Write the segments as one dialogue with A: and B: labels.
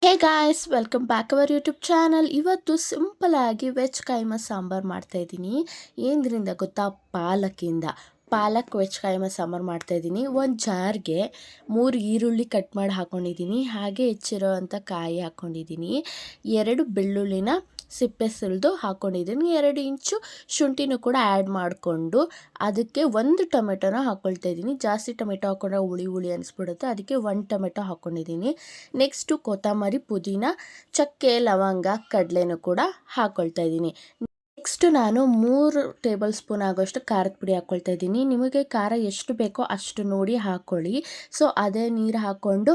A: Hey guys, welcome back our YouTube channel. ಇವತ್ತು simple ಆಗಿ veg keema sambar ಮಾಡ್ತಾಯಿದ್ದೀನಿ. ಏನರಿಂದ ಗೊತ್ತಾ? ಪಾಲಕ್ ವೆಜ್ ಕೈಮ ಸಾಂಬಾರು ಮಾಡ್ತಾಯಿದ್ದೀನಿ. ಒಂದು ಜಾರ್ಗೆ 3 ಈರುಳ್ಳಿ ಕಟ್ ಮಾಡಿ ಹಾಕ್ಕೊಂಡಿದ್ದೀನಿ. ಹಾಗೆ ಹೆಚ್ಚಿರೋ ಅಂಥ ಕಾಯಿ ಹಾಕ್ಕೊಂಡಿದ್ದೀನಿ. 2 ಬೆಳ್ಳುಳ್ಳಿನ ಸಿಪ್ಪೆ ಸುಲಿದು ಹಾಕ್ಕೊಂಡಿದ್ದೀನಿ. 2 ಇಂಚು ಶುಂಠಿನೂ ಕೂಡ ಆ್ಯಡ್ ಮಾಡಿಕೊಂಡು ಅದಕ್ಕೆ 1 ಟೊಮೆಟೊನ ಹಾಕ್ಕೊಳ್ತಾ ಇದ್ದೀನಿ. ಜಾಸ್ತಿ ಟೊಮೆಟೊ ಹಾಕ್ಕೊಂಡ್ರೆ ಹುಳಿ ಹುಳಿ ಅನಿಸ್ಬಿಡುತ್ತೆ, ಅದಕ್ಕೆ 1 ಟೊಮೆಟೊ ಹಾಕ್ಕೊಂಡಿದ್ದೀನಿ. ನೆಕ್ಸ್ಟು ಕೊತ್ತಂಬರಿ, ಪುದೀನ, ಚಕ್ಕೆ, ಲವಂಗ, ಕಡಲೆನೂ ಕೂಡ ಹಾಕ್ಕೊಳ್ತಾ ಇದ್ದೀನಿ. ನೆಕ್ಸ್ಟ್ ನಾನು 3 ಟೇಬಲ್ ಸ್ಪೂನ್ ಆಗೋಷ್ಟು ಖಾರದ ಪುಡಿ ಹಾಕ್ಕೊಳ್ತಾ ಇದ್ದೀನಿ. ನಿಮಗೆ ಖಾರ ಎಷ್ಟು ಬೇಕೋ ಅಷ್ಟು ನೋಡಿ ಹಾಕ್ಕೊಳ್ಳಿ. ಸೊ ಅದೇ ನೀರು ಹಾಕ್ಕೊಂಡು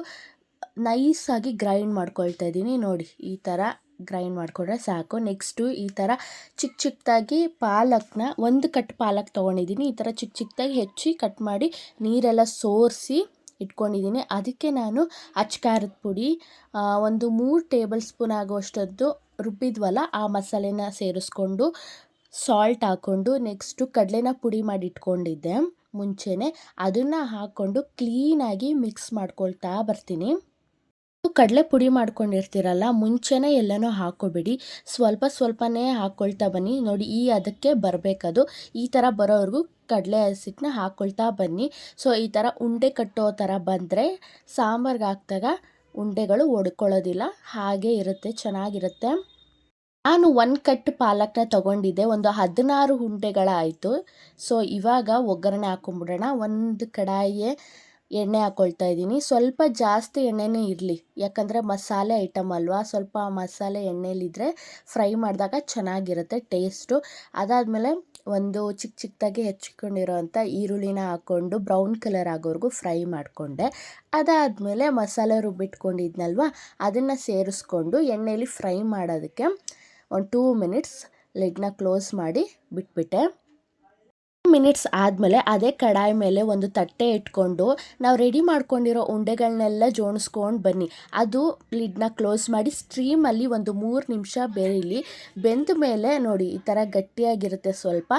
A: ನೈಸಾಗಿ ಗ್ರೈಂಡ್ ಮಾಡ್ಕೊಳ್ತಾ ಇದ್ದೀನಿ. ನೋಡಿ, ಈ ಥರ ಗ್ರೈಂಡ್ ಮಾಡಿಕೊಂಡ್ರೆ ಸಾಕು. ನೆಕ್ಸ್ಟು ಈ ಥರ ಚಿಕ್ಕದಾಗಿ ಪಾಲಕ್ನ 1 ಕಟ್ ಪಾಲಕ್ ತೊಗೊಂಡಿದ್ದೀನಿ. ಈ ಥರ ಚಿಕ್ಕದಾಗಿ ಹೆಚ್ಚಿ ಕಟ್ ಮಾಡಿ ನೀರೆಲ್ಲ ಸೋರಿಸಿ ಇಟ್ಕೊಂಡಿದ್ದೀನಿ. ಅದಕ್ಕೆ ನಾನು ಖಾರದ ಪುಡಿ ಒಂದು 3 ಟೇಬಲ್ ಸ್ಪೂನ್ ಆಗುವಷ್ಟದ್ದು ರುಬ್ಬಿದ್ವಲ್ಲ ಆ ಮಸಾಲೆನ ಸೇರಿಸ್ಕೊಂಡು ಸಾಲ್ಟ್ ಹಾಕ್ಕೊಂಡು, ನೆಕ್ಸ್ಟು ಕಡಲೆನ ಪುಡಿ ಮಾಡಿ ಇಟ್ಕೊಂಡಿದ್ದೆ ಮುಂಚೆನೇ, ಅದನ್ನು ಹಾಕ್ಕೊಂಡು ಕ್ಲೀನಾಗಿ ಮಿಕ್ಸ್ ಮಾಡ್ಕೊಳ್ತಾ ಬರ್ತೀನಿ. ಕಡಲೆ ಪುಡಿ ಮಾಡ್ಕೊಂಡಿರ್ತೀರಲ್ಲ, ಮುಂಚೆನೇ ಎಲ್ಲನೂ ಹಾಕ್ಕೊಬೇಡಿ, ಸ್ವಲ್ಪನೇ ಹಾಕ್ಕೊಳ್ತಾ ಬನ್ನಿ. ನೋಡಿ, ಅದಕ್ಕೆ ಬರಬೇಕದು. ಈ ಥರ ಬರೋವರೆಗೂ ಕಡಲೆ ಹಸಿಟ್ಟನ್ನ ಹಾಕ್ಕೊಳ್ತಾ ಬನ್ನಿ. ಸೊ ಈ ಥರ ಉಂಡೆ ಕಟ್ಟೋ ಥರ ಬಂದರೆ ಸಾಂಬಾರ್ಗೆ ಹಾಕಿದಾಗ ಉಂಡೆಗಳು ಒಡ್ಕೊಳ್ಳೋದಿಲ್ಲ, ಹಾಗೆ ಇರುತ್ತೆ, ಚೆನ್ನಾಗಿರುತ್ತೆ. ನಾನು 1 ಕಟ್ ಪಾಲಕ್ನ ತೊಗೊಂಡಿದ್ದೆ, ಒಂದು 16 ಉಂಡೆಗಳಾಯಿತು. ಸೊ ಇವಾಗ ಒಗ್ಗರಣೆ ಹಾಕ್ಕೊಂಬಿಡೋಣ. ಒಂದು ಕಡಾಯಿಗೆ ಎಣ್ಣೆ ಹಾಕ್ಕೊಳ್ತಾ ಇದ್ದೀನಿ. ಸ್ವಲ್ಪ ಜಾಸ್ತಿ ಎಣ್ಣೆನೇ ಇರಲಿ, ಯಾಕಂದರೆ ಮಸಾಲೆ ಐಟಮ್ ಅಲ್ವಾ. ಸ್ವಲ್ಪ ಮಸಾಲೆ ಎಣ್ಣೆಲಿದ್ದರೆ ಫ್ರೈ ಮಾಡಿದಾಗ ಚೆನ್ನಾಗಿರುತ್ತೆ ಟೇಸ್ಟು. ಅದಾದಮೇಲೆ ಒಂದು ಚಿಕ್ಕದಾಗಿ ಹೆಚ್ಚಿಕೊಂಡಿರೋವಂಥ ಈರುಳ್ಳಿನ ಹಾಕ್ಕೊಂಡು ಬ್ರೌನ್ ಕಲರ್ ಆಗೋವರೆಗೂ ಫ್ರೈ ಮಾಡಿಕೊಂಡೆ. ಅದಾದಮೇಲೆ ಮಸಾಲೆ ರುಬ್ಬಿಟ್ಕೊಂಡಿದ್ನಲ್ವ, ಅದನ್ನು ಸೇರಿಸ್ಕೊಂಡು ಎಣ್ಣೆಯಲ್ಲಿ ಫ್ರೈ ಮಾಡೋದಕ್ಕೆ ಒಂದು 2 ಮಿನಿಟ್ಸ್ ಲಿಡ್ನ ಕ್ಲೋಸ್ ಮಾಡಿ ಬಿಟ್ಬಿಟ್ಟೆ. ಮಿನಿಟ್ಸ್ ಆದಮೇಲೆ ಅದೇ ಕಡಾಯಿ ಮೇಲೆ ಒಂದು ತಟ್ಟೆ ಇಟ್ಕೊಂಡು ನಾವು ರೆಡಿ ಮಾಡ್ಕೊಂಡಿರೋ ಉಂಡೆಗಳನ್ನೆಲ್ಲ ಜೋಡಿಸ್ಕೊಂಡು ಬನ್ನಿ. ಅದು ಲಿಡ್ನ ಕ್ಲೋಸ್ ಮಾಡಿ ಸ್ಟ್ರೀಮಲ್ಲಿ ಒಂದು 3 ನಿಮಿಷ ಬೇಯಲಿ. ಬೆಂದ ಮೇಲೆ ನೋಡಿ, ಈ ಥರ ಗಟ್ಟಿಯಾಗಿರುತ್ತೆ ಸ್ವಲ್ಪ.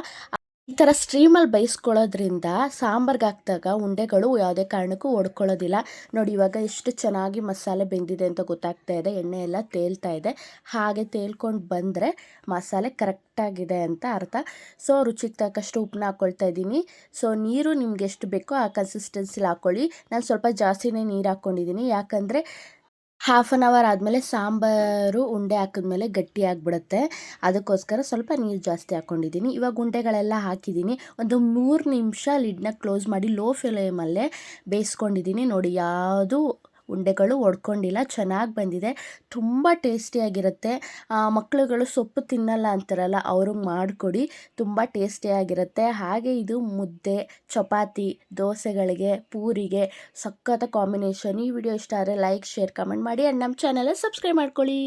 A: ಈ ಥರ ಸ್ಟ್ರೀಮಲ್ಲಿ ಬೇಯಿಸ್ಕೊಳ್ಳೋದ್ರಿಂದ ಸಾಂಬಾರ್ಗೆ ಹಾಕಿದಾಗ ಉಂಡೆಗಳು ಯಾವುದೇ ಕಾರಣಕ್ಕೂ ಒಡ್ಕೊಳ್ಳೋದಿಲ್ಲ. ನೋಡಿ, ಇವಾಗ ಎಷ್ಟು ಚೆನ್ನಾಗಿ ಮಸಾಲೆ ಬೆಂದಿದೆ ಅಂತ ಗೊತ್ತಾಗ್ತಾ ಇದೆ. ಎಣ್ಣೆ ಎಲ್ಲ ತೇಲ್ತಾ ಇದೆ. ಹಾಗೆ ತೇಲ್ಕೊಂಡು ಬಂದರೆ ಮಸಾಲೆ ಕರೆಕ್ಟಾಗಿದೆ ಅಂತ ಅರ್ಥ. ಸೊ ರುಚಿಗೆ ತಕ್ಕಷ್ಟು ಉಪ್ಪನ್ನ ಹಾಕ್ಕೊಳ್ತಾ ಇದ್ದೀನಿ. ಸೊ ನೀರು ನಿಮ್ಗೆ ಎಷ್ಟು ಬೇಕೋ ಆ ಕನ್ಸಿಸ್ಟೆನ್ಸಿಲಿ ಹಾಕ್ಕೊಳ್ಳಿ. ನಾನು ಸ್ವಲ್ಪ ಜಾಸ್ತಿನೇ ನೀರು ಹಾಕ್ಕೊಂಡಿದ್ದೀನಿ, ಯಾಕಂದರೆ 1/2 ಅವರ್ ಆದಮೇಲೆ ಸಾಂಬಾರು ಉಂಡೆ ಹಾಕಿದ್ಮೇಲೆ ಗಟ್ಟಿಯಾಗಿಬಿಡುತ್ತೆ. ಅದಕ್ಕೋಸ್ಕರ ಸ್ವಲ್ಪ ನೀರು ಜಾಸ್ತಿ ಹಾಕ್ಕೊಂಡಿದ್ದೀನಿ. ಇವಾಗ ಉಂಡೆಗಳೆಲ್ಲ ಹಾಕಿದ್ದೀನಿ. ಒಂದು 3 ನಿಮಿಷ ಲಿಡ್ನ ಕ್ಲೋಸ್ ಮಾಡಿ ಲೋ ಫ್ಲೇಮಲ್ಲೇ ಬೇಯಿಸ್ಕೊಂಡಿದ್ದೀನಿ. ನೋಡಿ, ಯಾವುದು ಉಂಡೆಗಳು ಒಡ್ಕೊಂಡಿಲ್ಲ, ಚೆನ್ನಾಗಿ ಬಂದಿದೆ, ತುಂಬ ಟೇಸ್ಟಿಯಾಗಿರುತ್ತೆ. ಮಕ್ಕಳುಗಳು ಸೊಪ್ಪು ತಿನ್ನಲ್ಲ ಅಂತಾರಲ್ಲ, ಅವ್ರಿಗೆ ಮಾಡಿಕೊಡಿ, ತುಂಬ ಟೇಸ್ಟಿಯಾಗಿರುತ್ತೆ. ಹಾಗೆ ಇದು ಮುದ್ದೆ, ಚಪಾತಿ, ದೋಸೆಗಳಿಗೆ, ಪೂರಿಗೆ ಸಖತ್ ಕಾಂಬಿನೇಷನ್. ಈ ವಿಡಿಯೋ ಇಷ್ಟ ಆದರೆ ಲೈಕ್, ಶೇರ್, ಕಮೆಂಟ್ ಮಾಡಿ ಆ್ಯಂಡ್ ನಮ್ಮ ಚಾನಲ್ನ ಸಬ್ಸ್ಕ್ರೈಬ್ ಮಾಡ್ಕೊಳ್ಳಿ.